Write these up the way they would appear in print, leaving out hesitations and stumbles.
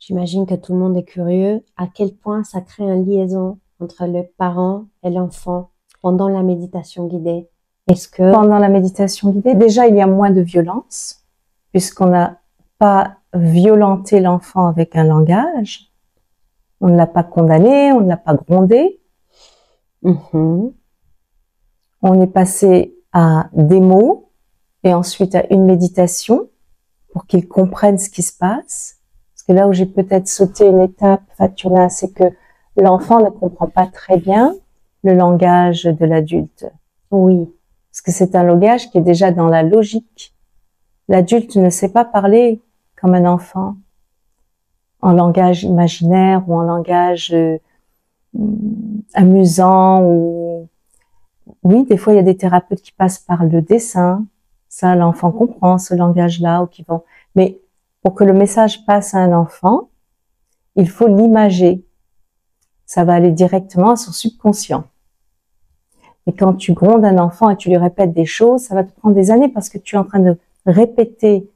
J'imagine que tout le monde est curieux à quel point ça crée une liaison entre le parent et l'enfant pendant la méditation guidée. Est-ce que... Pendant la méditation guidée, déjà, il y a moins de violence, puisqu'on n'a pas violenté l'enfant avec un langage. On ne l'a pas condamné, on ne l'a pas grondé. On est passé à des mots et ensuite à une méditation pour qu'il comprenne ce qui se passe. Parce que là où j'ai peut-être sauté une étape, Faturna, c'est que l'enfant ne comprend pas très bien le langage de l'adulte. Oui. Parce que c'est un langage qui est déjà dans la logique. L'adulte ne sait pas parler comme un enfant, en langage imaginaire ou en langage amusant. Ou oui, des fois il y a des thérapeutes qui passent par le dessin. Ça, l'enfant comprend ce langage-là, ou qui vont. Mais pour que le message passe à un enfant, il faut l'imager. Ça va aller directement à son subconscient. Et quand tu grondes un enfant et tu lui répètes des choses, ça va te prendre des années parce que tu es en train de répéter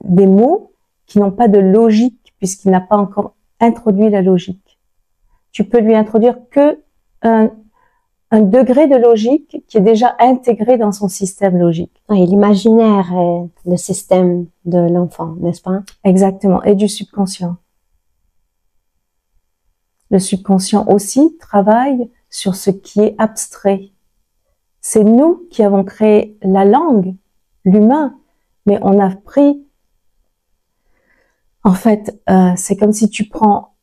des mots qui n'ont pas de logique puisqu'il n'a pas encore introduit la logique. Tu peux lui introduire que un degré de logique qui est déjà intégré dans son système logique. Oui, l'imaginaire est le système de l'enfant, n'est-ce pas? Exactement, et du subconscient. Le subconscient aussi travaille sur ce qui est abstrait. C'est nous qui avons créé la langue, l'humain, mais on a pris... En fait, c'est comme si tu prends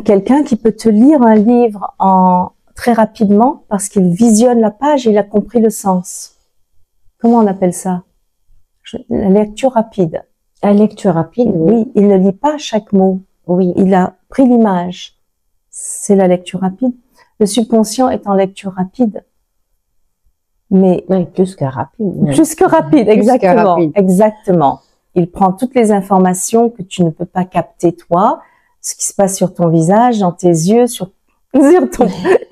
quelqu'un qui peut te lire un livre très rapidement parce qu'il visionne la page et il a compris le sens. Comment on appelle ça? La lecture rapide. La lecture rapide, oui. Oui, il ne lit pas chaque mot. Oui. Il a pris l'image. C'est la lecture rapide. Le subconscient est en lecture rapide. Mais oui, plus que rapide. Plus que rapide, exactement. Plus que rapide. Exactement. Il prend toutes les informations que tu ne peux pas capter toi, ce qui se passe sur ton visage, dans tes yeux, sur ton,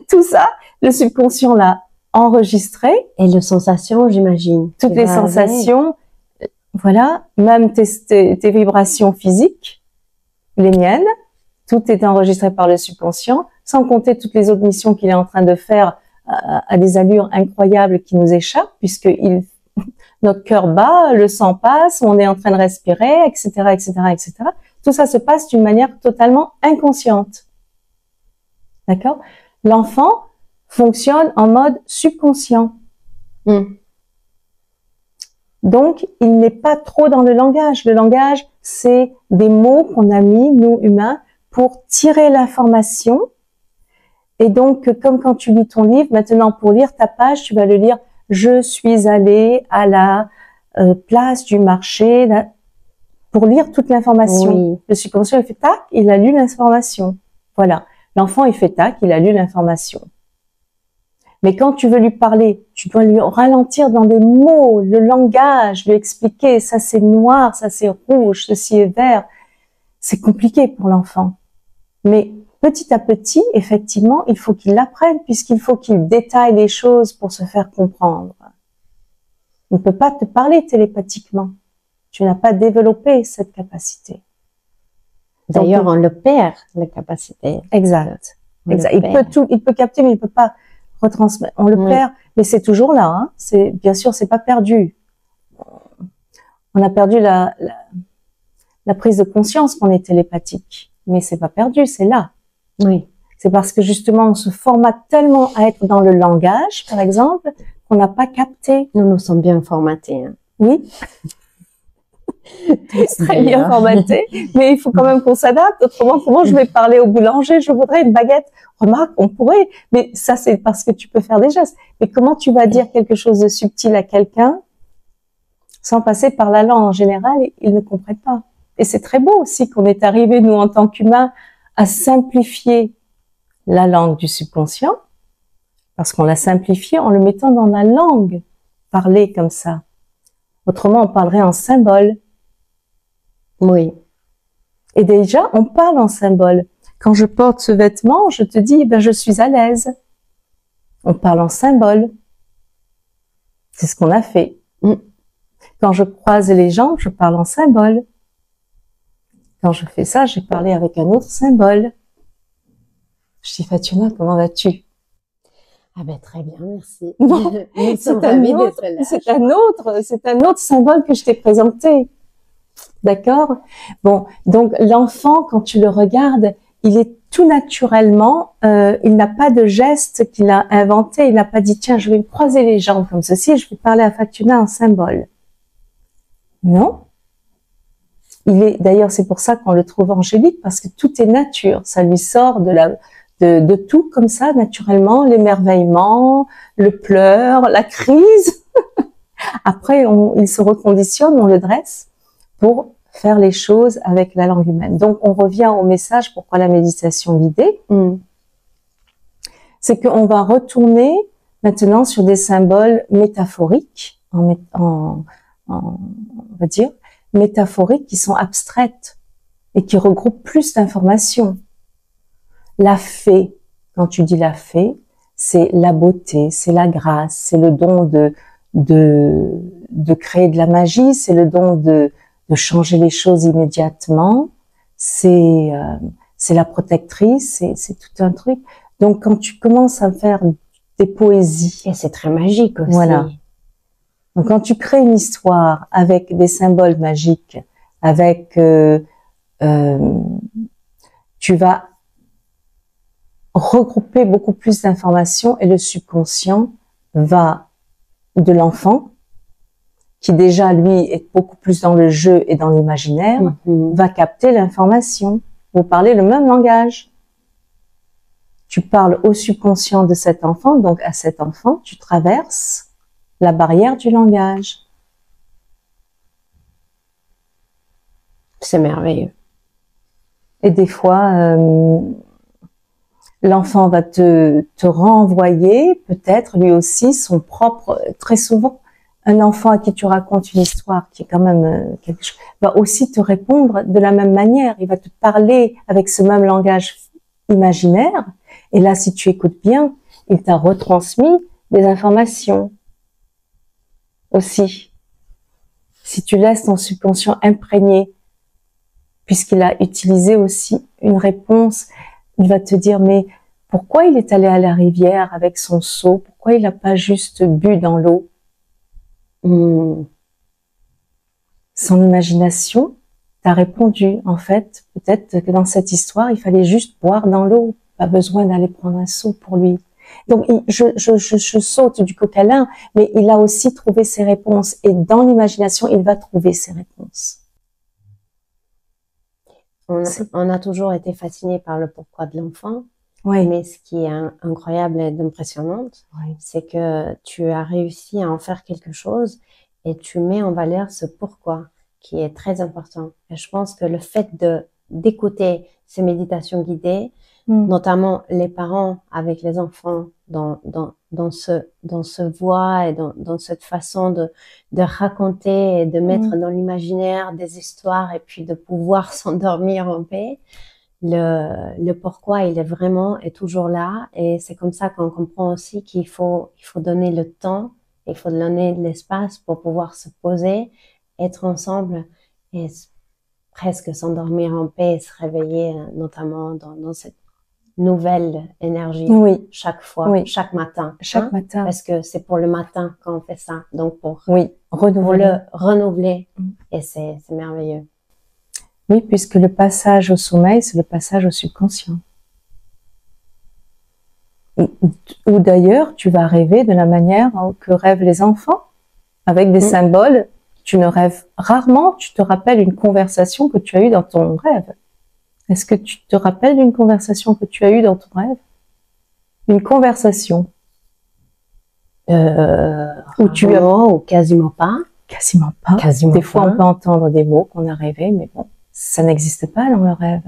tout ça. Le subconscient l'a enregistré. Et les sensations, j'imagine. Toutes les sensations, voilà, même tes vibrations physiques, les miennes, tout est enregistré par le subconscient, sans compter toutes les autres missions qu'il est en train de faire à des allures incroyables qui nous échappent, puisque notre cœur bat, le sang passe, on est en train de respirer, etc., etc., etc. Tout ça se passe d'une manière totalement inconsciente. D'accord? L'enfant fonctionne en mode subconscient. Donc, il n'est pas trop dans le langage. Le langage, c'est des mots qu'on a mis, nous, humains, pour tirer l'information. Et donc, comme quand tu lis ton livre, maintenant, pour lire ta page, tu vas le lire « Je suis allée à la place du marché », pour lire toute l'information. Oui. Le subconscient, il fait tac, il a lu l'information. Voilà. L'enfant, il fait tac, il a lu l'information. Mais quand tu veux lui parler, tu dois lui ralentir dans des mots, le langage, lui expliquer, ça c'est noir, ça c'est rouge, ceci est vert. C'est compliqué pour l'enfant. Mais petit à petit, effectivement, il faut qu'il l'apprenne, puisqu'il faut qu'il détaille les choses pour se faire comprendre. Il ne peut pas te parler télépathiquement. Tu n'as pas développé cette capacité. D'ailleurs, on le perd, la capacité. Exact. Exact. Il peut capter, mais il peut pas retransmettre. On le perd, mais c'est toujours là. Hein. Bien sûr, c'est pas perdu. On a perdu la prise de conscience qu'on est télépathique, mais c'est pas perdu, c'est là. Oui. C'est parce que justement, on se formate tellement à être dans le langage, par exemple, qu'on n'a pas capté. Nous sommes bien formatés. Hein. Oui. Très bien formaté, mais il faut quand même qu'on s'adapte. Autrement, comment je vais parler au boulanger? Je voudrais une baguette. Remarque, on pourrait, mais ça c'est parce que tu peux faire des gestes. Mais comment tu vas dire quelque chose de subtil à quelqu'un sans passer par la langue? En général, ils ne comprennent pas. Et c'est très beau aussi qu'on est arrivé, nous, en tant qu'humains, à simplifier la langue du subconscient, parce qu'on l'a simplifié en le mettant dans la langue parlée comme ça. Autrement, on parlerait en symbole. Oui. Et déjà, on parle en symbole. Quand je porte ce vêtement, je te dis, je suis à l'aise. On parle en symbole. C'est ce qu'on a fait. Quand je croise les jambes, je parle en symbole. Quand je fais ça, j'ai parlé avec un autre symbole. Je dis, Fatuna, comment vas-tu? Ah ben très bien, merci. Bon, Nous sommes ravis d'être là. c'est un autre symbole que je t'ai présenté. D'accord? Bon, donc l'enfant, quand tu le regardes, il est tout naturellement, il n'a pas de geste qu'il a inventé, il n'a pas dit, tiens, je vais me croiser les jambes comme ceci, et je vais parler à Fatuna en symbole. Non. D'ailleurs, c'est pour ça qu'on le trouve angélique, parce que tout est nature, ça lui sort de tout comme ça, naturellement, l'émerveillement, le pleur, la crise. Après, il se reconditionne, on le dresse pour faire les choses avec la langue humaine. Donc, on revient au message, pourquoi la méditation guidée, c'est qu'on va retourner maintenant sur des symboles métaphoriques, on va dire, métaphoriques qui sont abstraites et qui regroupent plus d'informations. La fée, quand tu dis la fée, c'est la beauté, c'est la grâce, c'est le don de créer de la magie, c'est le don de changer les choses immédiatement, c'est la protectrice, c'est tout un truc. Donc quand tu commences à faire des poésies, et c'est très magique aussi. Voilà. Donc quand tu crées une histoire avec des symboles magiques, avec tu vas regrouper beaucoup plus d'informations et le subconscient va de l'enfant, qui déjà lui est beaucoup plus dans le jeu et dans l'imaginaire, va capter l'information. Vous parlez le même langage. Tu parles au subconscient de cet enfant, donc à cet enfant, tu traverses la barrière du langage. C'est merveilleux. Et des fois, l'enfant va te renvoyer peut-être lui aussi son propre, très souvent, un enfant à qui tu racontes une histoire qui est quand même quelque chose, va aussi te répondre de la même manière. Il va te parler avec ce même langage imaginaire. Et là, si tu écoutes bien, il t'a retransmis des informations aussi. Si tu laisses ton subconscient imprégné, puisqu'il a utilisé aussi une réponse, il va te dire, mais pourquoi il est allé à la rivière avec son seau? Pourquoi il n'a pas juste bu dans l'eau? Son imagination t'a répondu, en fait, peut-être que dans cette histoire, il fallait juste boire dans l'eau, pas besoin d'aller prendre un seau pour lui. Donc, je saute du coq à l'âne, mais il a aussi trouvé ses réponses, et dans l'imagination, il va trouver ses réponses. On a toujours été fasciné par le pourquoi de l'enfant. Oui. Mais ce qui est incroyable et impressionnant, c'est que tu as réussi à en faire quelque chose et tu mets en valeur ce pourquoi qui est très important. Et je pense que le fait d'écouter ces méditations guidées, notamment les parents avec les enfants dans ce voie et dans cette façon de raconter et de mettre dans l'imaginaire des histoires et puis de pouvoir s'endormir en paix, le pourquoi il est toujours là, et c'est comme ça qu'on comprend aussi qu'il faut donner le temps, il faut donner de l'espace pour pouvoir se poser, être ensemble et presque s'endormir en paix et se réveiller notamment dans cette nouvelle énergie chaque fois, chaque matin. Chaque matin. Parce que c'est pour le matin qu'on fait ça, donc pour renouveler. le renouveler, et c'est merveilleux. Oui, puisque le passage au sommeil, c'est le passage au subconscient. Ou d'ailleurs, tu vas rêver de la manière que rêvent les enfants, avec des symboles. Tu ne rêves rarement, tu te rappelles une conversation que tu as eue dans ton rêve. Est-ce que tu te rappelles d'une conversation que tu as eue dans ton rêve? Une conversation. Ou quasiment pas. Quasiment pas. Des fois, on peut entendre des mots qu'on a rêvés, mais bon, ça n'existe pas dans le rêve.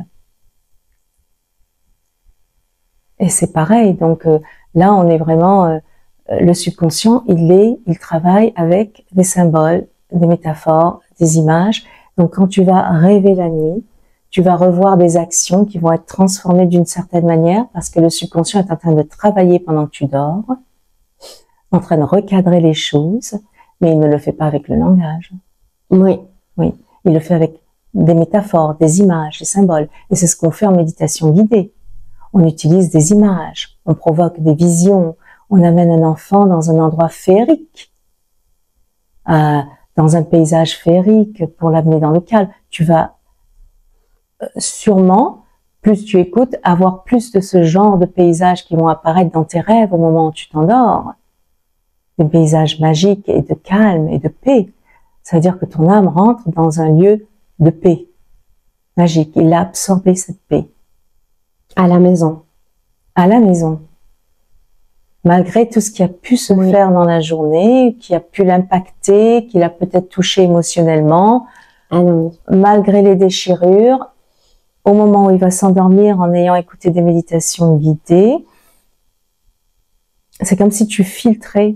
Et c'est pareil. Donc là, on est vraiment le subconscient. Il travaille avec des symboles, des métaphores, des images. Donc quand tu vas rêver la nuit, tu vas revoir des actions qui vont être transformées d'une certaine manière parce que le subconscient est en train de travailler pendant que tu dors, en train de recadrer les choses, mais il ne le fait pas avec le langage. Oui. Oui. Il le fait avec des métaphores, des images, des symboles. Et c'est ce qu'on fait en méditation guidée. On utilise des images, on provoque des visions, on amène un enfant dans un endroit féerique, dans un paysage féerique pour l'amener dans le calme. Tu vas sûrement, plus tu écoutes, avoir plus de ce genre de paysages qui vont apparaître dans tes rêves au moment où tu t'endors. Des paysages magiques et de calme et de paix. Ça veut dire que ton âme rentre dans un lieu de paix magique. Il a absorbé cette paix. À la maison. À la maison. Malgré tout ce qui a pu se faire dans la journée, qui a pu l'impacter, qui l'a peut-être touché émotionnellement, malgré les déchirures, au moment où il va s'endormir en ayant écouté des méditations guidées, c'est comme si tu filtrais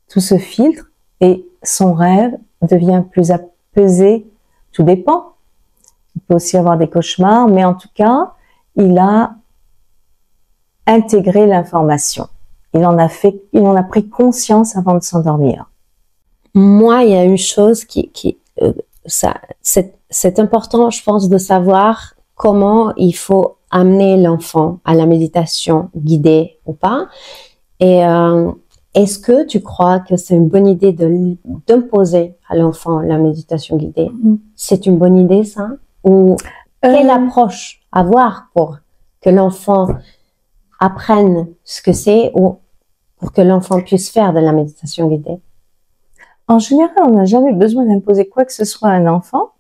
tout ce filtre et son rêve devient plus apaisé. Tout dépend. Il peut aussi avoir des cauchemars, mais en tout cas, il a intégré l'information. Il en a pris conscience avant de s'endormir. Moi, il y a une chose c'est important, je pense, de savoir comment il faut amener l'enfant à la méditation guidée ou pas. Et est-ce que tu crois que c'est une bonne idée d'imposer à l'enfant la méditation guidée? C'est une bonne idée, ça? Ou quelle approche avoir pour que l'enfant apprenne ce que c'est ou pour que l'enfant puisse faire de la méditation guidée? En général, on n'a jamais besoin d'imposer quoi que ce soit à un enfant.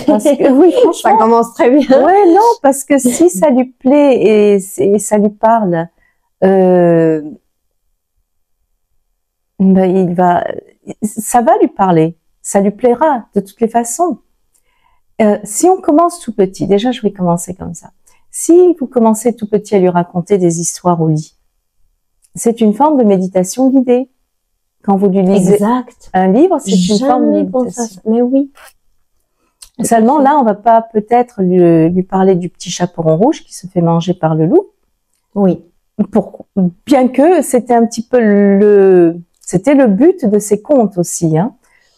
Parce que, oui, franchement. Ça commence très bien. Ouais, non, parce que si ça lui plaît et ça lui parle, ça va lui parler. Ça lui plaira de toutes les façons. Si on commence tout petit, déjà je vais commencer comme ça. Si vous commencez tout petit à lui raconter des histoires au lit, c'est une forme de méditation guidée. Quand vous lui lisez un livre, c'est une forme de méditation. Mais oui. Seulement là, on va pas peut-être lui parler du petit chaperon rouge qui se fait manger par le loup. Oui. Bien que c'était un petit peu c'était le but de ces contes aussi, hein.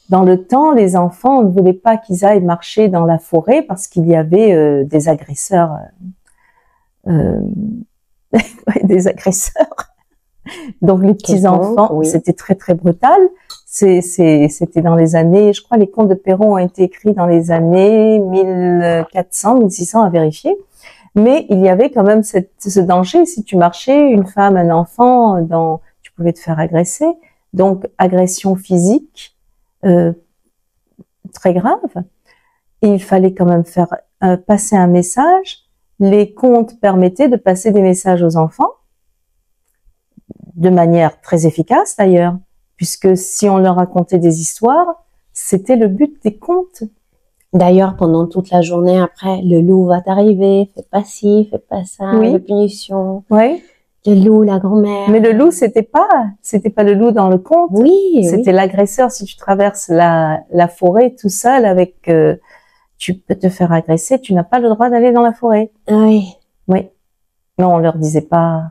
Dans le temps, les enfants ne voulaient pas qu'ils aillent marcher dans la forêt parce qu'il y avait des agresseurs. Des agresseurs. Donc les petits-enfants, c'était très très brutal. C'était dans les années, je crois les contes de Perrault ont été écrits dans les années 1400, 1600 à vérifier. Mais il y avait quand même ce danger, si tu marchais, une femme, un enfant, tu pouvais te faire agresser. Donc agression physique, très grave. Et il fallait quand même faire passer un message. Les contes permettaient de passer des messages aux enfants, de manière très efficace d'ailleurs, puisque si on leur racontait des histoires, c'était le but des contes. D'ailleurs, pendant toute la journée après, le loup va t'arriver, fais pas ci, fais pas ça, la punition. Oui. Le loup, la grand-mère. Mais le loup, c'était pas le loup dans le conte. Oui. C'était l'agresseur. Si tu traverses la forêt tout seul avec, tu peux te faire agresser, tu n'as pas le droit d'aller dans la forêt. Oui. Oui. Non, on leur disait pas.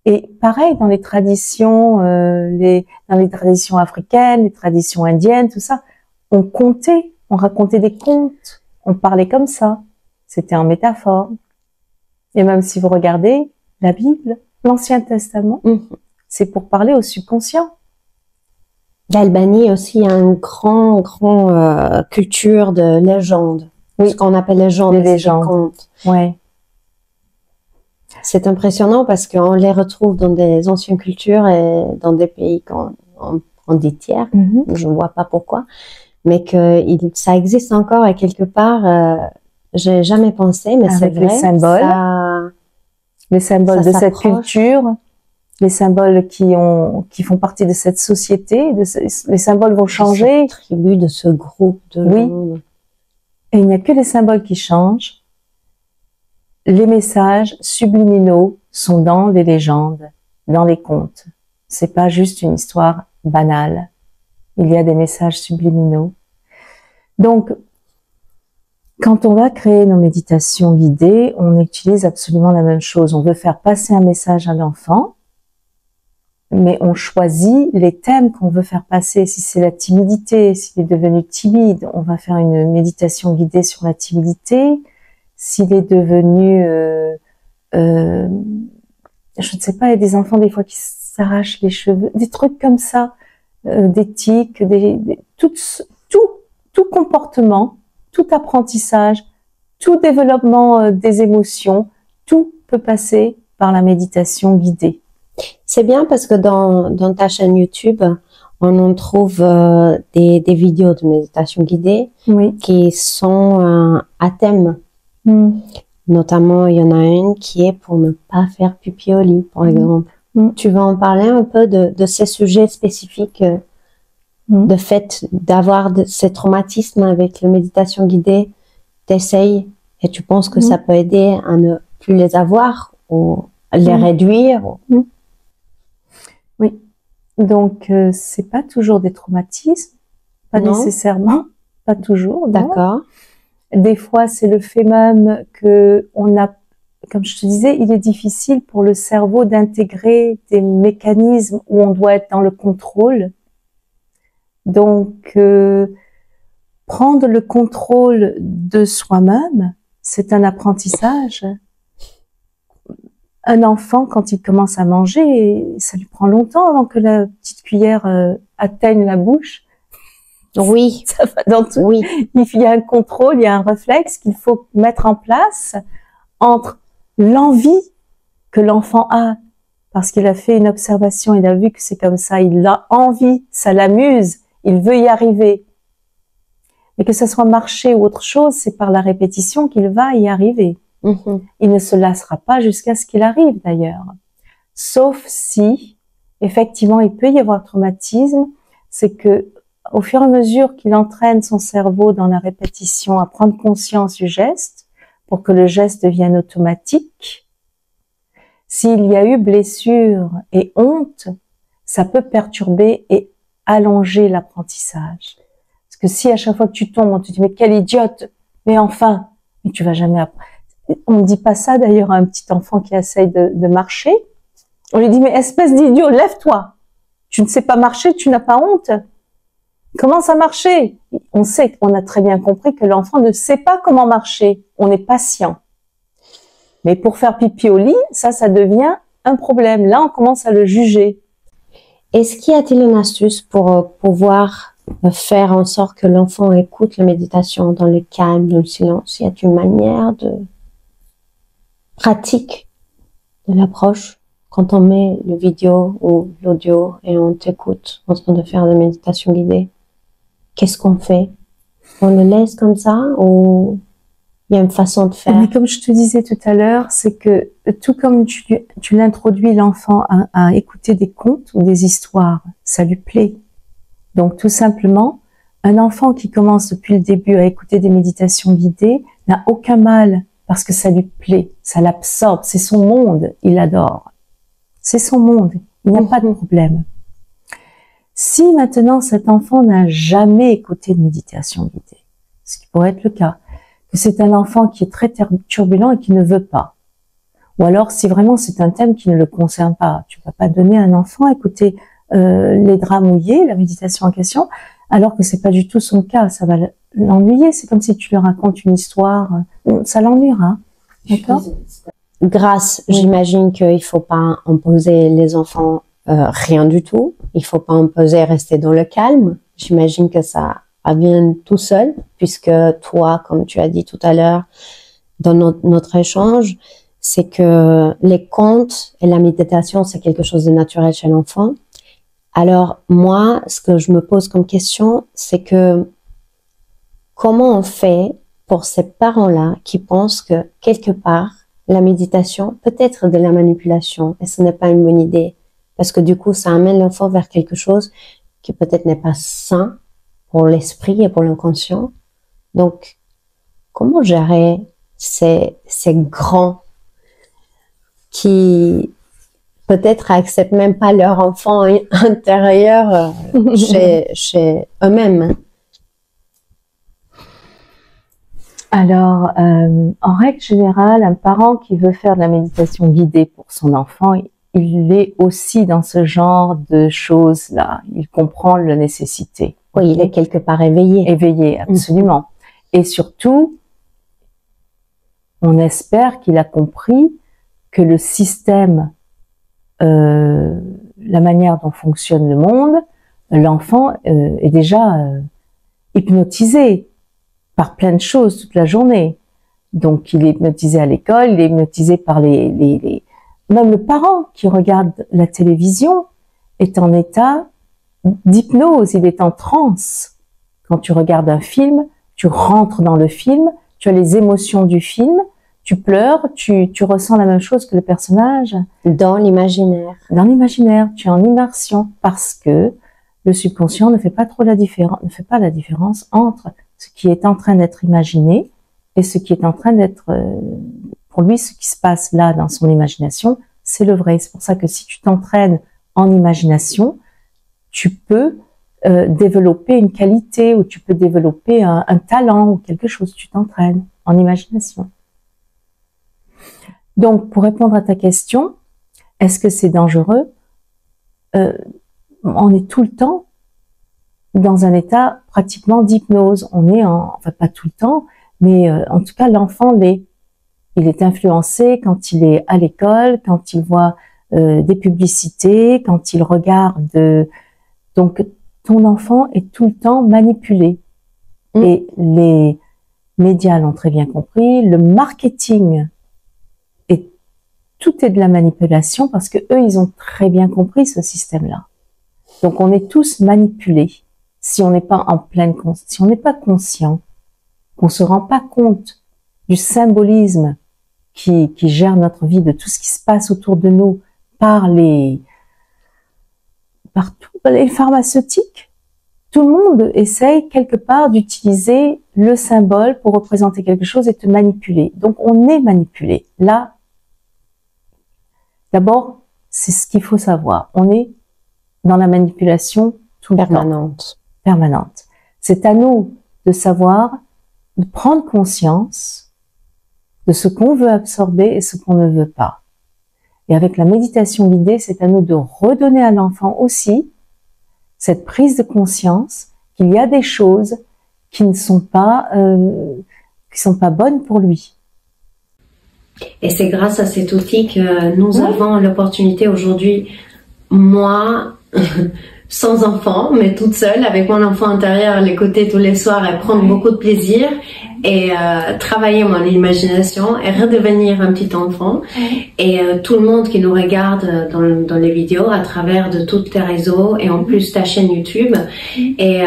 Et pareil dans les traditions, dans les traditions africaines, les traditions indiennes, tout ça, on comptait, on racontait des contes, on parlait comme ça. C'était en métaphore. Et même si vous regardez la Bible, l'Ancien Testament, c'est pour parler au subconscient. L'Albanie aussi a une grande culture de légendes. Oui. Ce qu'on appelle les légendes. Contes. Ouais. C'est impressionnant parce qu'on les retrouve dans des anciennes cultures et dans des pays qu'on dit tiers. Je ne vois pas pourquoi. Mais que ça existe encore et quelque part, j'ai jamais pensé, mais c'est vrai. Les symboles. Les symboles de cette culture, les symboles qui font partie de cette société, les symboles vont changer. De cette tribu, de ce groupe de gens. Et il n'y a que les symboles qui changent. Les messages subliminaux sont dans les légendes, dans les contes. C'est pas juste une histoire banale. Il y a des messages subliminaux. Donc, quand on va créer nos méditations guidées, on utilise absolument la même chose. On veut faire passer un message à l'enfant. Mais on choisit les thèmes qu'on veut faire passer. Si c'est la timidité, s'il est devenu timide, on va faire une méditation guidée sur la timidité. S'il est devenu, je ne sais pas, il y a des enfants des fois qui s'arrachent les cheveux, des trucs comme ça, des tics, tout comportement, tout apprentissage, tout développement des émotions, tout peut passer par la méditation guidée. C'est bien parce que dans ta chaîne YouTube, on en trouve des vidéos de méditation guidée qui sont à thème. Notamment, il y en a une qui est pour ne pas faire pipi au lit, par exemple. Tu vas en parler un peu de ces sujets spécifiques, de fait d'avoir ces traumatismes avec la méditation guidée, t'essayes et tu penses que ça peut aider à ne plus les avoir ou à les réduire. Oui, donc c'est pas toujours des traumatismes, pas nécessairement, pas toujours. D'accord. Des fois, c'est le fait même que on a, comme je te disais, il est difficile pour le cerveau d'intégrer des mécanismes où on doit être dans le contrôle. Donc, prendre le contrôle de soi-même, c'est un apprentissage. Un enfant, quand il commence à manger, ça lui prend longtemps avant que la petite cuillère atteigne la bouche. Oui. Ça va dans tout. Oui. Il y a un contrôle, il y a un réflexe qu'il faut mettre en place entre l'envie que l'enfant a, parce qu'il a fait une observation, il a vu que c'est comme ça, il a envie, ça l'amuse, il veut y arriver. Mais que ce soit marcher ou autre chose, c'est par la répétition qu'il va y arriver. Il ne se lassera pas jusqu'à ce qu'il arrive d'ailleurs. Sauf si, effectivement, il peut y avoir traumatisme, c'est que au fur et à mesure qu'il entraîne son cerveau dans la répétition à prendre conscience du geste, pour que le geste devienne automatique, s'il y a eu blessure et honte, ça peut perturber et allonger l'apprentissage. Parce que si à chaque fois que tu tombes, on te dit « mais quelle idiote !» Mais enfin, mais tu vas jamais apprendre. On ne dit pas ça d'ailleurs à un petit enfant qui essaye de marcher. On lui dit « mais espèce d'idiot, lève-toi ! Tu ne sais pas marcher, tu n'as pas honte !» Commence à marcher. On sait, on a très bien compris que l'enfant ne sait pas comment marcher. On est patient. Mais pour faire pipi au lit, ça devient un problème. Là, on commence à le juger. Est-ce qu'il y a-t-il une astuce pour pouvoir faire en sorte que l'enfant écoute la méditation dans le calme, dans le silence? Y a-t-il une manière de pratique de l'approche quand on met le vidéo ou l'audio et on t'écoute en train de faire de méditation guidée? Qu'est-ce qu'on fait? On le laisse comme ça ou il y a une façon de faire? Mais comme je te disais tout à l'heure, c'est que tout comme tu l'introduis l'enfant à écouter des contes ou des histoires, ça lui plaît. Donc tout simplement, un enfant qui commence depuis le début à écouter des méditations guidées n'a aucun mal parce que ça lui plaît, ça l'absorbe, c'est son monde, il adore. C'est son monde, il n'y a pas de problème. Si maintenant cet enfant n'a jamais écouté de méditation guidée, ce qui pourrait être le cas, que c'est un enfant qui est très turbulent et qui ne veut pas, ou alors si vraiment c'est un thème qui ne le concerne pas, tu ne vas pas donner à un enfant à écouter les draps mouillés, la méditation en question, alors que c'est pas du tout son cas, ça va l'ennuyer, c'est comme si tu lui racontes une histoire, ça l'ennuiera, d'accord? J'imagine qu'il faut pas imposer les enfants rien du tout. Il faut pas imposer rester dans le calme. J'imagine que ça vient tout seul, puisque toi, comme tu as dit tout à l'heure dans notre échange, c'est que les contes et la méditation, c'est quelque chose de naturel chez l'enfant. Alors moi, ce que je me pose comme question, c'est que comment on fait pour ces parents-là qui pensent que quelque part, la méditation peut être de la manipulation et ce n'est pas une bonne idée? Parce que du coup, ça amène l'enfant vers quelque chose qui peut-être n'est pas sain pour l'esprit et pour l'inconscient. Donc, comment gérer ces grands qui peut-être acceptent même pas leur enfant intérieur chez eux-mêmes? Alors, en règle générale, un parent qui veut faire de la méditation guidée pour son enfant, il est aussi dans ce genre de choses-là. Il comprend la nécessité. Oui, il est quelque part éveillé. Éveillé, absolument. Et surtout, on espère qu'il a compris que le système, la manière dont fonctionne le monde, l'enfant est déjà hypnotisé par plein de choses toute la journée. Donc, il est hypnotisé à l'école, il est hypnotisé par même le parent qui regarde la télévision est en état d'hypnose, il est en transe. Quand tu regardes un film, tu rentres dans le film, tu as les émotions du film, tu pleures, tu ressens la même chose que le personnage. Dans l'imaginaire. Dans l'imaginaire, tu es en immersion parce que le subconscient ne fait pas la différence entre ce qui est en train d'être imaginé et ce qui est en train d'être, pour lui, ce qui se passe là dans son imagination, c'est le vrai. C'est pour ça que si tu t'entraînes en imagination, tu peux développer une qualité ou tu peux développer un talent ou quelque chose. Tu t'entraînes en imagination. Donc, pour répondre à ta question, est-ce que c'est dangereux? On est tout le temps dans un état pratiquement d'hypnose. On est enfin pas tout le temps, mais en tout cas l'enfant l'est. Il est influencé quand il est à l'école, quand il voit des publicités, quand il regarde. Donc ton enfant est tout le temps manipulé. Et les médias l'ont très bien compris. Le marketing tout est de la manipulation parce que eux ils ont très bien compris ce système-là. Donc on est tous manipulés. Si on n'est pas si on n'est pas conscient, qu'on se rend pas compte du symbolisme qui gère notre vie, de tout ce qui se passe autour de nous par les pharmaceutiques, tout le monde essaye quelque part d'utiliser le symbole pour représenter quelque chose et te manipuler. Donc on est manipulé. Là, d'abord, c'est ce qu'il faut savoir. On est dans la manipulation tout le temps. Permanente. C'est à nous de savoir, de prendre conscience de ce qu'on veut absorber et ce qu'on ne veut pas. Et avec la méditation guidée, c'est à nous de redonner à l'enfant aussi cette prise de conscience qu'il y a des choses qui ne sont pas bonnes pour lui. Et c'est grâce à cet outil que nous avons l'opportunité aujourd'hui, moi, sans enfant, mais toute seule, avec mon enfant intérieur, l'écouter tous les soirs et prendre beaucoup de plaisir et travailler mon imagination et redevenir un petit enfant. Et tout le monde qui nous regarde dans les vidéos à travers de tous tes réseaux et en plus ta chaîne YouTube. Et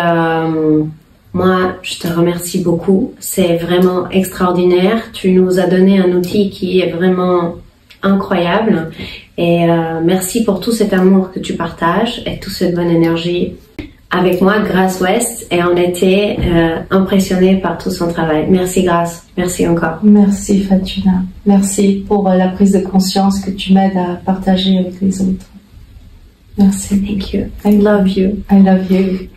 moi, je te remercie beaucoup. C'est vraiment extraordinaire. Tu nous as donné un outil qui est vraiment incroyable. Et merci pour tout cet amour que tu partages et toute cette bonne énergie avec moi, Grace West. Et on était impressionnés par tout son travail. Merci Grace. Merci encore. Merci Fatuna. Merci pour la prise de conscience que tu m'aides à partager avec les autres. Merci. Thank you. I love you. I love you.